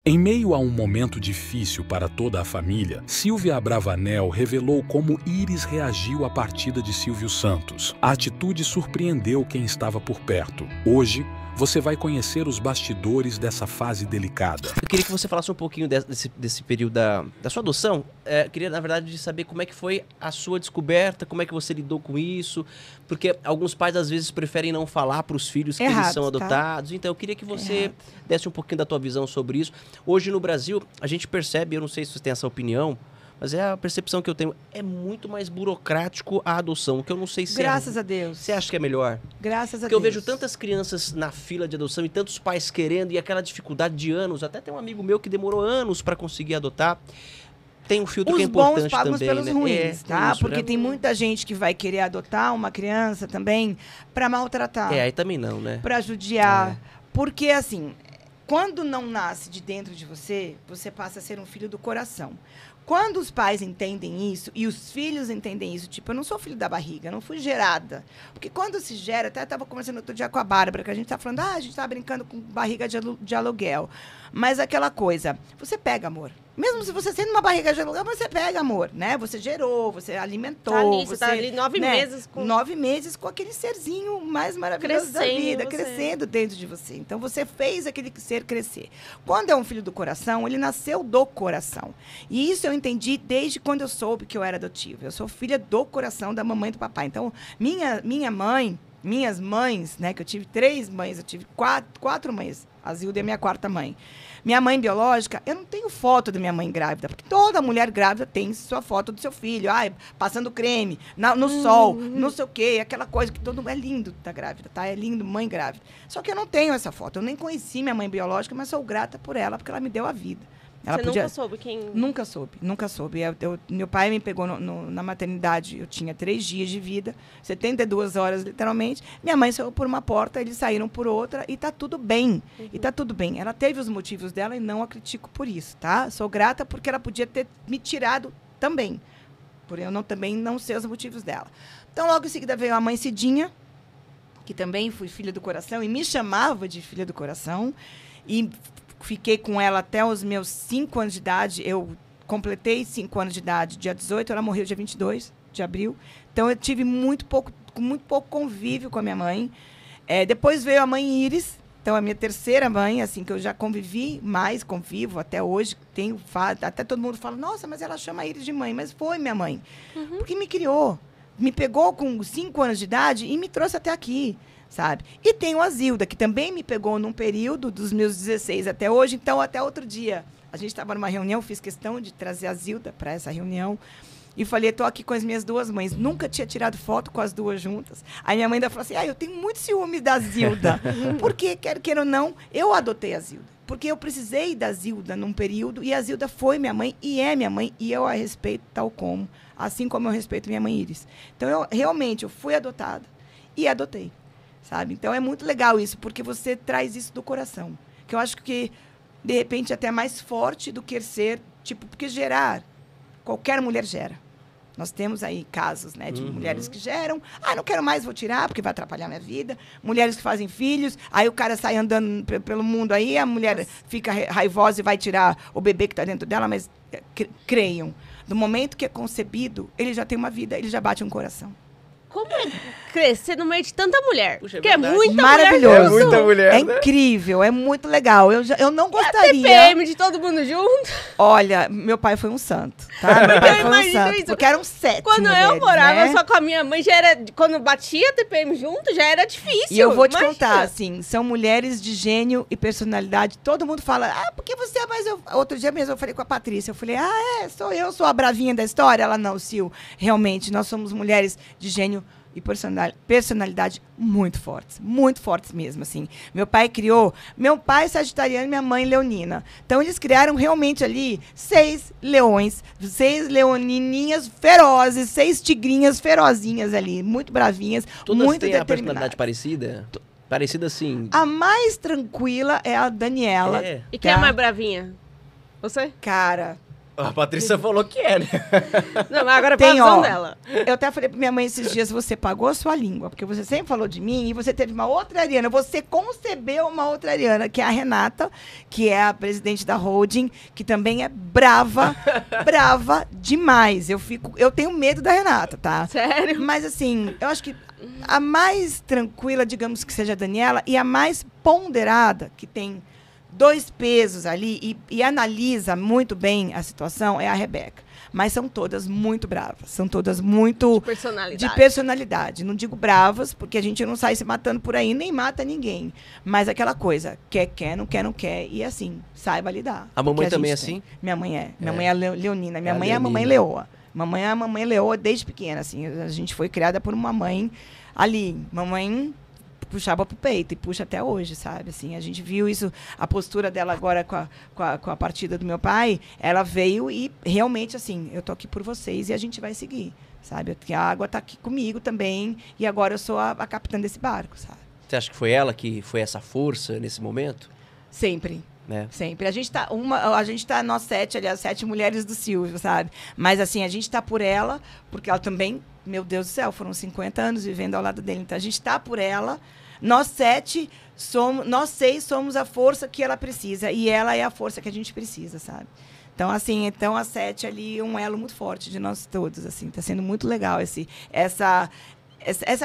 Em meio a um momento difícil para toda a família, Silvia Abravanel revelou como Iris reagiu à partida de Silvio Santos. A atitude surpreendeu quem estava por perto. Hoje, você vai conhecer os bastidores dessa fase delicada. Eu queria que você falasse um pouquinho desse período da sua adoção. Eu queria, na verdade, saber como é que foi a sua descoberta, como é que você lidou com isso. Porque alguns pais, às vezes, preferem não falar para os filhos que eles são adotados. Tá? Então, eu queria que você desse um pouquinho da tua visão sobre isso. Hoje, no Brasil, a gente percebe, eu não sei se você tem essa opinião, mas é a percepção que eu tenho, é muito mais burocrático a adoção, que eu não sei se Graças a Deus. Você acha que é melhor? Graças a Deus. Porque eu vejo tantas crianças na fila de adoção e tantos pais querendo, e aquela dificuldade de anos. Até tem um amigo meu que demorou anos para conseguir adotar. Tem um filtro que é importante os bons pagam também, pelos né? ruins, tá? Isso, porque né? tem muita gente que vai querer adotar uma criança também para maltratar. Aí também não, né? Para judiar. Porque, assim, quando não nasce de dentro de você, você passa a ser um filho do coração. Quando os pais entendem isso, e os filhos entendem isso, tipo, eu não sou filho da barriga, eu não fui gerada. Porque quando se gera, até estava conversando outro dia com a Bárbara, que a gente tá falando, a gente tá brincando com barriga de aluguel. Mas aquela coisa, você pega amor. Mesmo se você sendo uma barriga de aluguel, você pega amor, né? Você gerou, você alimentou. Tá ali, você tá ali 9 meses com... 9 meses com aquele serzinho mais maravilhoso da vida, você. crescendo dentro de você. Então, você fez aquele ser crescer. Quando é um filho do coração, ele nasceu do coração. E isso eu entendi desde quando eu soube que eu era adotiva. Eu sou filha do coração da mamãe e do papai. Então, minhas mães, né? Que eu tive 3 mães, eu tive 4 mães. A Zilda é minha 4ª mãe. Minha mãe biológica, eu não tenho foto da minha mãe grávida, porque toda mulher grávida tem sua foto do seu filho, passando creme, no sol, não sei o quê, aquela coisa que todo mundo é lindo tá grávida, tá? É lindo, mãe grávida. Só que eu não tenho essa foto, eu nem conheci minha mãe biológica, mas sou grata por ela, porque ela me deu a vida. Você nunca soube quem... Nunca soube. Meu pai me pegou na maternidade, eu tinha 3 dias de vida, 72 horas, literalmente. Minha mãe saiu por uma porta, eles saíram por outra, e tá tudo bem. E tá tudo bem. Ela teve os motivos dela e não a critico por isso, tá? Sou grata porque ela podia ter me tirado também, por eu também não ser os motivos dela. Então, logo em seguida veio a mãe Cidinha, que também fui filha do coração, e me chamava de filha do coração, e fiquei com ela até os meus 5 anos de idade. Eu completei 5 anos de idade dia 18, ela morreu dia 22 de abril. Então, eu tive muito pouco convívio com a minha mãe. Depois veio a mãe Iris, então a minha 3ª mãe, assim, que eu já convivo até hoje. Até todo mundo fala, nossa, mas ela chama a Iris de mãe. Mas foi minha mãe, porque me criou. Me pegou com 5 anos de idade e me trouxe até aqui. Sabe? E tem a Zilda, que também me pegou num período dos meus 16 até hoje. Então, até outro dia, a gente estava numa reunião, fiz questão de trazer a Zilda para essa reunião. E falei, estou aqui com as minhas 2 mães. Nunca tinha tirado foto com as 2 juntas. Aí minha mãe ainda falou assim, eu tenho muito ciúme da Zilda. Porque, quer queira ou não, eu adotei a Zilda. Porque eu precisei da Zilda num período, e a Zilda foi minha mãe, e é minha mãe, e eu a respeito tal como, assim como eu respeito minha mãe Iris. Então, eu fui adotada e adotei. Sabe? Então, é muito legal isso, porque você traz isso do coração. Que eu acho que, de repente, até é mais forte do que ser, porque gerar, qualquer mulher gera. Nós temos aí casos, né, de mulheres que geram, não quero mais, vou tirar, porque vai atrapalhar minha vida. Mulheres que fazem filhos, aí o cara sai andando pelo mundo aí, a mulher fica raivosa e vai tirar o bebê que está dentro dela, mas creiam. No momento que é concebido, ele já tem uma vida, ele já bate um coração. Como é crescer no meio de tanta mulher? Puxa, Porque é muita maravilhoso. mulher. Muita mulher, É né? incrível, é muito legal. Eu não E a gostaria... TPM de todo mundo junto? Olha, meu pai foi um santo, tá? Meu pai foi um santo, isso. porque eram 7 Quando mulheres, eu morava né? só com a minha mãe, já era... Quando batia a TPM junto, já era difícil. E eu vou te Imagina. contar, assim, são mulheres de gênio e personalidade. Todo mundo fala, porque você é mais... Outro dia mesmo eu falei com a Patrícia, eu falei, sou a bravinha da história? Ela, não, Sil, realmente, nós somos mulheres de gênio e personalidade muito fortes mesmo, assim. Meu pai é sagitariano e minha mãe leonina. Então, eles criaram realmente ali 6 leões, 6 leonininhas ferozes, 6 tigrinhas ferozinhas ali, muito bravinhas, Todas muito têm a determinadas. personalidade parecida? Parecida assim? A mais tranquila é a Daniela. E quem é mais bravinha? Você? Cara, A Patrícia falou que é, né? Não, mas agora Tem, tem, a ó. dela. Eu até falei pra minha mãe esses dias, você pagou a sua língua, porque você sempre falou de mim e você teve uma outra Ariana. Você concebeu uma outra Ariana, que é a Renata, que é a presidente da holding, que também é brava, brava demais. Eu tenho medo da Renata, tá? Sério? Mas assim, eu acho que a mais tranquila, digamos que seja a Daniela, e a mais ponderada, que tem 2 pesos ali e analisa muito bem a situação, é a Rebeca. Mas são todas muito bravas, são todas muito Personalidade. de personalidade. Não digo bravas, porque a gente não sai se matando por aí, nem mata ninguém. Mas aquela coisa, quer, não quer. E assim, saiba lidar. A mamãe Porque também é gente tem. assim? Minha mãe é. Minha mãe é leonina. Minha É a mãe é a mamãe leonina. leoa. Mamãe é a mamãe leoa desde pequena, assim. A gente foi criada por uma mãe ali. Mamãe puxava pro peito e puxa até hoje, sabe? Assim, a gente viu isso, a postura dela agora com a partida do meu pai, ela veio e realmente, assim, eu tô aqui por vocês e a gente vai seguir, sabe? A água tá aqui comigo também e agora eu sou a capitã desse barco, sabe? Você acha que foi ela que foi essa força nesse momento? Sempre. Né? Sempre. A gente tá nós 7, aliás, 7 mulheres do Silvio, sabe? Mas assim, a gente tá por ela, porque ela também, meu Deus do céu, foram 50 anos vivendo ao lado dele. Então a gente tá por ela. Nós 6 somos a força que ela precisa. E ela é a força que a gente precisa, sabe? Então, assim, a 7 ali é um elo muito forte de nós todos, assim. Tá sendo muito legal essa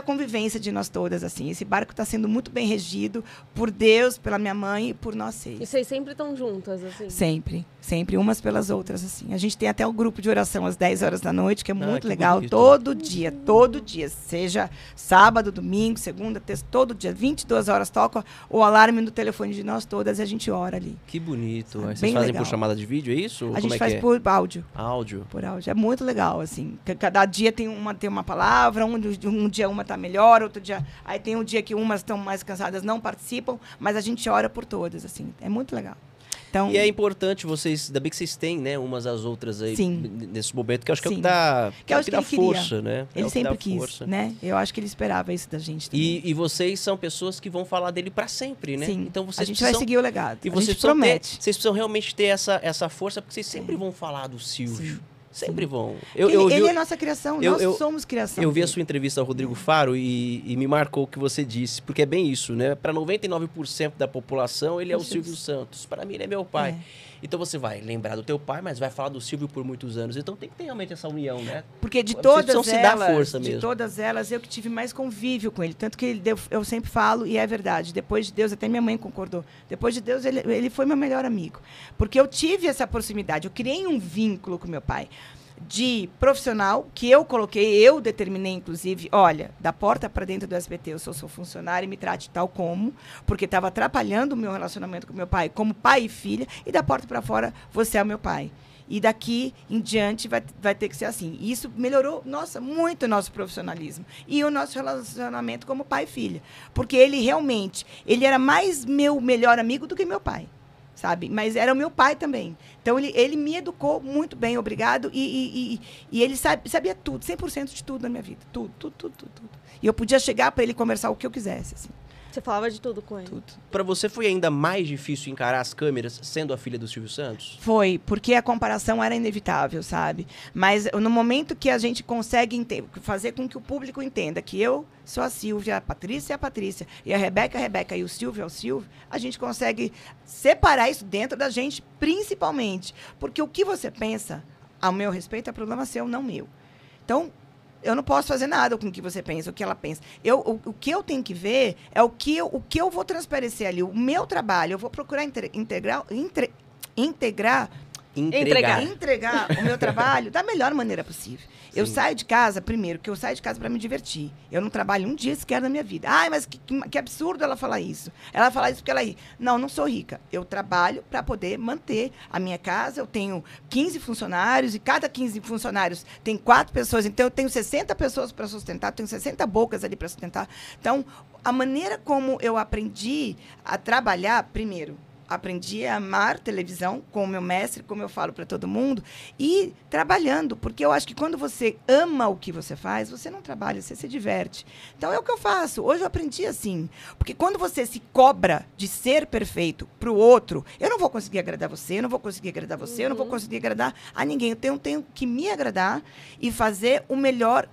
convivência de nós todas, assim. Esse barco está sendo muito bem regido por Deus, pela minha mãe e por nós 6. E vocês sempre estão juntas, assim? Sempre, umas pelas outras, assim. A gente tem até um grupo de oração às 10 horas da noite, que é muito que legal. bonito. Todo dia. Seja sábado, domingo, segunda, terça, todo dia. 22 horas toca o alarme no telefone de nós todas e a gente ora ali. Que bonito. Sabe? Vocês Bem fazem legal. por chamada de vídeo, é isso? Ou A como gente é faz que é? por áudio. Áudio. Por áudio. É muito legal, assim. Cada dia tem uma palavra, um dia uma tá melhor, outro dia... Aí tem um dia que umas estão mais cansadas, não participam, mas a gente ora por todas, assim. É muito legal. Então, E é importante vocês, ainda bem que vocês têm, né, umas às outras aí Sim. nesse momento, que eu acho que é o que Sim. dá, Que eu é o acho que que dá ele queria. força, né? É ele o que dá sempre quis, força. né? Eu acho que ele esperava isso da gente também. E vocês são pessoas que vão falar dele pra sempre, né? Sim, Então a vocês gente precisam, vai seguir o legado. e A vocês gente precisam promete. vocês precisam realmente ter essa força, porque vocês sempre vão falar do Silvio. Sim, Sempre vão. Ele é nossa criação, eu- nós eu- somos criação. Eu vi a dele. sua entrevista ao Rodrigo Faro e me marcou o que você disse, porque é bem isso, né? Para 99% da população, ele é o Silvio Santos. Para mim, ele é meu pai. Então você vai lembrar do teu pai, mas vai falar do Silvio por muitos anos. Então tem que ter realmente essa união, né? Porque de Vocês todas precisam se dar elas, força de mesmo. todas elas, eu que tive mais convívio com ele. Tanto que ele deu, eu sempre falo, e é verdade, depois de Deus, até minha mãe concordou, depois de Deus, ele foi meu melhor amigo. Porque eu tive essa proximidade, eu criei um vínculo com meu pai. De profissional, que eu coloquei, eu determinei, inclusive, olha, da porta para dentro do SBT, eu sou funcionária e me trate tal como, porque estava atrapalhando o meu relacionamento com meu pai, como pai e filha, e da porta para fora, você é o meu pai. E daqui em diante vai ter que ser assim. E isso melhorou, nossa, muito o nosso profissionalismo. E o nosso relacionamento como pai e filha. Porque ele realmente, ele era mais meu melhor amigo do que meu pai. Sabe? Mas era o meu pai também. Então, ele me educou muito bem, obrigado. E ele sabia tudo, 100% de tudo na minha vida. Tudo. E eu podia chegar para ele conversar o que eu quisesse. Assim, Você falava de tudo com ele? tudo. Para você foi ainda mais difícil encarar as câmeras sendo a filha do Silvio Santos? Foi, porque a comparação era inevitável, sabe? Mas no momento que a gente consegue fazer com que o público entenda que eu sou a Silvia, a Patrícia é a Patrícia, e a Rebeca é a Rebeca, e o Silvio é o Silvio, a gente consegue separar isso dentro da gente, principalmente. Porque o que você pensa, ao meu respeito, é problema seu, não meu. Então, eu não posso fazer nada com o que você pensa, o que ela pensa. O que eu tenho que ver é o que eu vou transparecer ali. O meu trabalho, eu vou procurar entregar o meu trabalho da melhor maneira possível. Eu saio de casa, primeiro, que eu saio de casa para me divertir. Eu não trabalho um dia sequer na minha vida. Ai, mas que absurdo ela falar isso. Ela fala isso porque ela é rica. Não sou rica. Eu trabalho para poder manter a minha casa. Eu tenho 15 funcionários e cada 15 funcionários tem 4 pessoas. Então, eu tenho 60 pessoas para sustentar, tenho 60 bocas ali para sustentar. Então, a maneira como eu aprendi a trabalhar, primeiro, aprendi a amar televisão com o meu mestre, como eu falo para todo mundo, e trabalhando, porque eu acho que quando você ama o que você faz, você não trabalha, você se diverte. Então é o que eu faço. Hoje eu aprendi assim, porque quando você se cobra de ser perfeito para o outro, eu não vou conseguir agradar você, eu não vou conseguir agradar você, eu não vou conseguir agradar a ninguém. Eu tenho que me agradar e fazer o melhor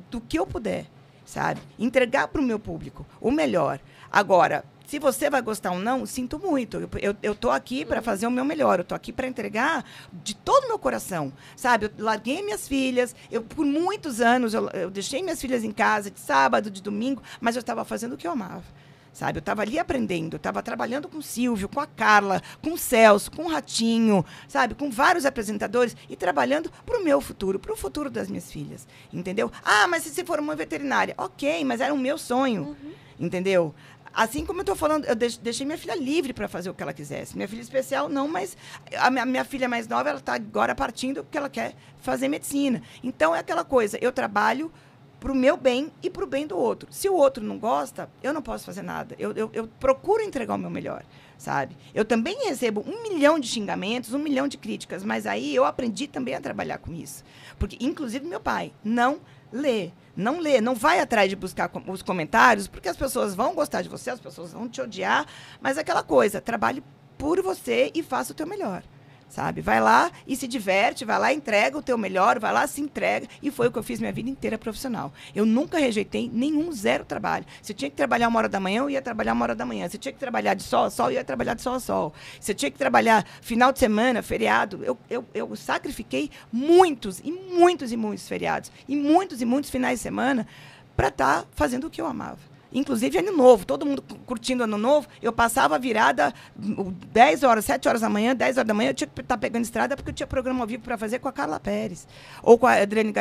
do que eu puder, sabe? Entregar para o meu público o melhor. Agora, se você vai gostar ou não, sinto muito. Eu tô aqui para fazer o meu melhor. Eu tô aqui para entregar de todo o meu coração, sabe? Eu larguei minhas filhas. Por muitos anos, eu deixei minhas filhas em casa de sábado, de domingo, mas eu estava fazendo o que eu amava, sabe? Eu estava ali aprendendo. Eu estava trabalhando com o Silvio, com a Carla, com o Celso, com o Ratinho, sabe? Com vários apresentadores e trabalhando para o meu futuro, para o futuro das minhas filhas, entendeu? Ah, mas se você for uma veterinária, ok, mas era o meu sonho, entendeu? Assim como eu estou falando, eu deixei minha filha livre para fazer o que ela quisesse. Minha filha especial, não, mas a minha filha mais nova, ela está agora partindo porque ela quer fazer medicina. Então, é aquela coisa, eu trabalho para o meu bem e para o bem do outro. Se o outro não gosta, eu não posso fazer nada. Eu procuro entregar o meu melhor, sabe? Eu também recebo 1 milhão de xingamentos, 1 milhão de críticas, mas aí eu aprendi também a trabalhar com isso. Porque, inclusive, meu pai não lê, não vai atrás de buscar os comentários, porque as pessoas vão gostar de você, as pessoas vão te odiar, mas aquela coisa, trabalhe por você e faça o teu melhor, sabe? Vai lá e se diverte, vai lá e entrega o teu melhor, vai lá, se entrega, e foi o que eu fiz minha vida inteira profissional. Eu nunca rejeitei nenhum, zero trabalho. Se eu tinha que trabalhar 1 hora da manhã, eu ia trabalhar 1 hora da manhã. Se eu tinha que trabalhar de sol a sol, eu ia trabalhar de sol a sol. Se eu tinha que trabalhar final de semana, feriado, eu sacrifiquei muitos e muitos feriados, e muitos finais de semana para estar fazendo o que eu amava. Inclusive, Ano Novo, todo mundo curtindo Ano Novo, eu passava a virada 10 horas, 7 horas da manhã, 10 horas da manhã, eu tinha que estar pegando estrada porque eu tinha programa ao vivo para fazer com a Carla Pérez, ou com a Adriane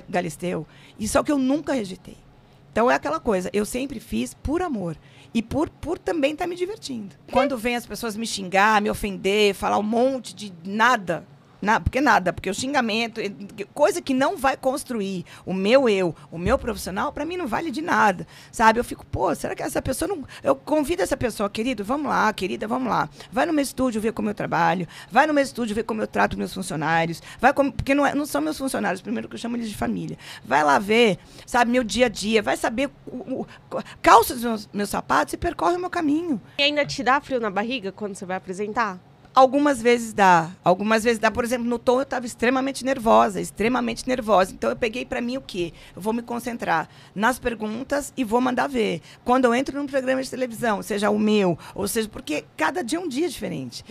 Galisteu. E só que eu nunca rejeitei. Então, é aquela coisa, eu sempre fiz por amor. E por também estar me divertindo. Quando vem as pessoas me xingar, me ofender, falar um monte de nada... Porque o xingamento, coisa que não vai construir o meu profissional, para mim não vale de nada, sabe? Eu fico, será que essa pessoa não... Eu convido essa pessoa, querido, vamos lá, querida, vamos lá. Vai no meu estúdio ver como eu trabalho, vai no meu estúdio ver como eu trato meus funcionários, porque não são meus funcionários, primeiro que eu chamo eles de família. Vai lá ver, sabe, meu dia a dia, vai saber, calça os meus sapatos e percorre o meu caminho. E ainda te dá frio na barriga quando você vai apresentar? Algumas vezes dá. Por exemplo, no Tom eu estava extremamente nervosa. Então eu peguei para mim o quê? Eu vou me concentrar nas perguntas e vou mandar ver. Quando eu entro num programa de televisão, seja o meu, ou seja, porque cada dia é um dia diferente.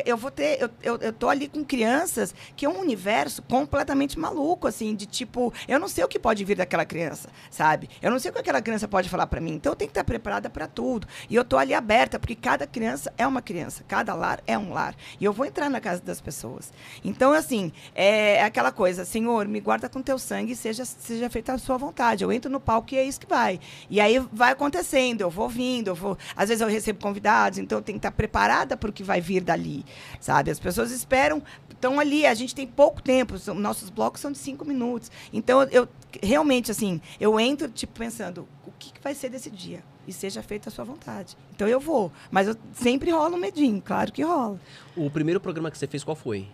Eu tô ali com crianças que é um universo completamente maluco, assim, de tipo, eu não sei o que pode vir daquela criança, sabe? Eu não sei o que aquela criança pode falar para mim. Então eu tenho que estar preparada para tudo. E eu tô ali aberta, porque cada criança é uma criança, cada lar é um lar. E eu vou entrar na casa das pessoas. Então, assim, é aquela coisa, Senhor, me guarda com teu sangue, seja feita a sua vontade. Eu entro no palco e é isso que vai. E aí vai acontecendo, eu vou vindo, às vezes eu recebo convidados, então eu tenho que estar preparada para o que vai vir dali, sabe? As pessoas esperam, estão ali, a gente tem pouco tempo, nossos blocos são de 5 minutos. Então, eu realmente, assim, eu entro, tipo, pensando, o que vai ser desse dia? E seja feita a sua vontade. Então eu vou. Mas eu sempre rola um medinho, claro que rola. O primeiro programa que você fez, qual foi?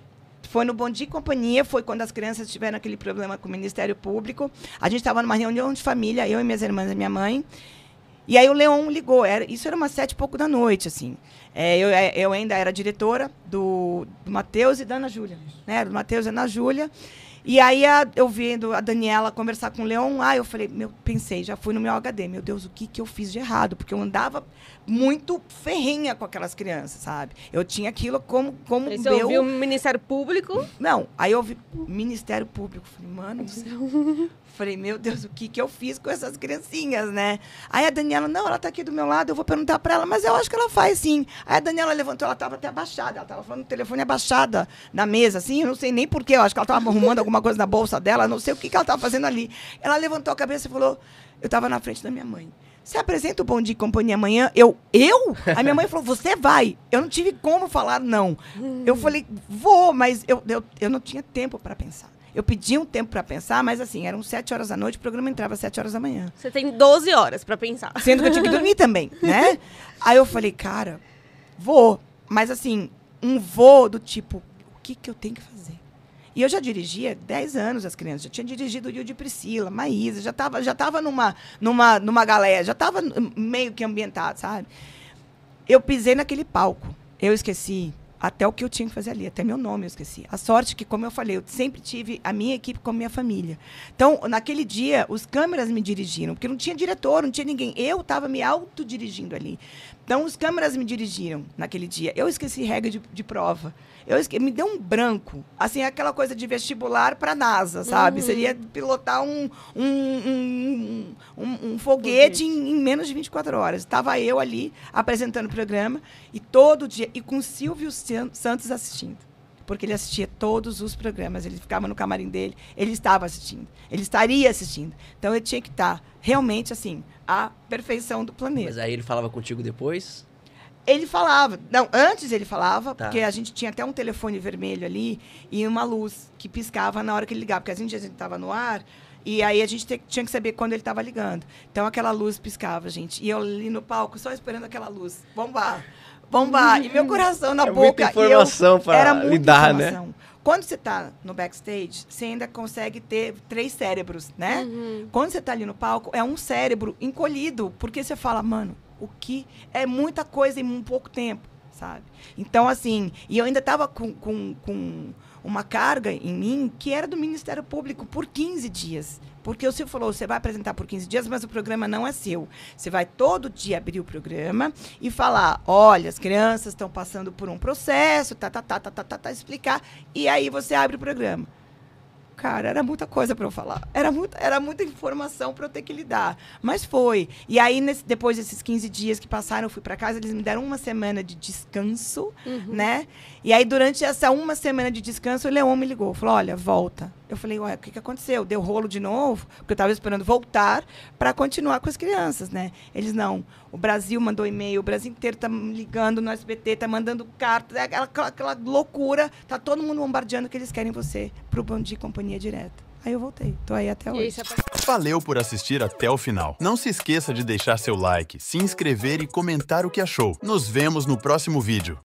Foi no Bom Dia e Companhia, foi quando as crianças tiveram aquele problema com o Ministério Público. A gente estava numa reunião de família, eu e minhas irmãs e minha mãe. E aí o Leon ligou, isso era umas 7h pouco da noite, assim. Eu ainda era diretora do Matheus e da Ana Júlia, né? Do Matheus e da Ana Júlia. E aí, eu vendo a Daniela conversar com o Leon, eu falei, pensei, já fui no meu HD, meu Deus, o que eu fiz de errado? Porque eu andava muito ferrenha com aquelas crianças, sabe? Eu tinha aquilo como você ouviu o Ministério Público? Não, aí eu ouvi Ministério Público, falei, mano do céu. Falei, meu Deus, o que eu fiz com essas criancinhas, né? Aí a Daniela, não, ela tá aqui do meu lado, eu vou perguntar pra ela, mas eu acho que ela faz, sim. Aí a Daniela levantou, ela tava até abaixada, ela tava falando no telefone abaixada na mesa, assim, eu não sei nem porquê, eu acho que ela tava arrumando alguma coisa na bolsa dela, não sei o que ela tava fazendo ali. Ela levantou a cabeça e falou, eu tava na frente da minha mãe. Você apresenta o Bom Dia e Companhia amanhã? Eu? A minha mãe falou, você vai. Eu não tive como falar não. Eu falei, vou, mas eu não tinha tempo para pensar. Eu pedi um tempo para pensar, mas assim, eram 7 horas da noite, o programa entrava às 7 horas da manhã. Você tem 12 horas para pensar. Sendo que eu tinha que dormir também, né? Aí eu falei, cara, vou. Mas, assim, um voo do tipo, o que eu tenho que fazer? E eu já dirigia 10 anos as crianças. Já tinha dirigido o Rio de Priscila, Maísa, já tava numa galera, já estava meio que ambientado, sabe? Eu pisei naquele palco. Eu esqueci até o que eu tinha que fazer ali, até meu nome eu esqueci. A sorte que, como eu falei, eu sempre tive a minha equipe com a minha família. Então, naquele dia, os câmeras me dirigiram, porque não tinha diretor, não tinha ninguém. Eu estava me autodirigindo ali. Então, os câmeras me dirigiram naquele dia. Eu esqueci regra de prova. Me deu um branco. Assim, aquela coisa de vestibular para a NASA, sabe? Seria pilotar um foguete em menos de 24 horas. Estava eu ali, apresentando o programa, e todo dia, e com o Silvio Santos assistindo. Porque ele assistia todos os programas, ele ficava no camarim dele, ele estava assistindo, ele estaria assistindo. Então, eu tinha que estar realmente, assim, a perfeição do planeta. Mas aí ele falava contigo depois? Ele falava. Não, antes ele falava, Tá. porque a gente tinha até um telefone vermelho ali e uma luz que piscava na hora que ele ligava. Porque a gente estava no ar e aí a gente tinha que saber quando ele estava ligando. Então, aquela luz piscava, gente. E eu ali no palco, só esperando aquela luz bombar. E meu coração na boca. Muita informação para lidar, informação. né? Quando você está no backstage, você ainda consegue ter 3 cérebros, né? Quando você está ali no palco, é um cérebro encolhido. Porque você fala, mano, o que é muita coisa em pouco tempo, sabe? Então, assim, e eu ainda estava com uma carga em mim que era do Ministério Público por 15 dias. Porque o Silvio falou, você vai apresentar por 15 dias, mas o programa não é seu. Você vai todo dia abrir o programa e falar, olha, as crianças estão passando por um processo, explicar, e aí você abre o programa. Cara, era muita coisa para eu falar. Era muita informação para eu ter que lidar. Mas foi. E aí, depois desses 15 dias que passaram, eu fui para casa, eles me deram uma semana de descanso, né? E aí, durante essa uma semana de descanso, o Leon me ligou. Falou, olha, volta. Eu falei, ué, o que aconteceu? Deu rolo de novo? Porque eu estava esperando voltar para continuar com as crianças, né? Eles, não. O Brasil mandou e-mail, o Brasil inteiro tá ligando no SBT, tá mandando carta, aquela loucura. Tá todo mundo bombardeando que eles querem você pro Bom Dia e Companhia direto. Aí eu voltei. Tô aí até hoje. Valeu por assistir até o final. Não se esqueça de deixar seu like, se inscrever e comentar o que achou. Nos vemos no próximo vídeo.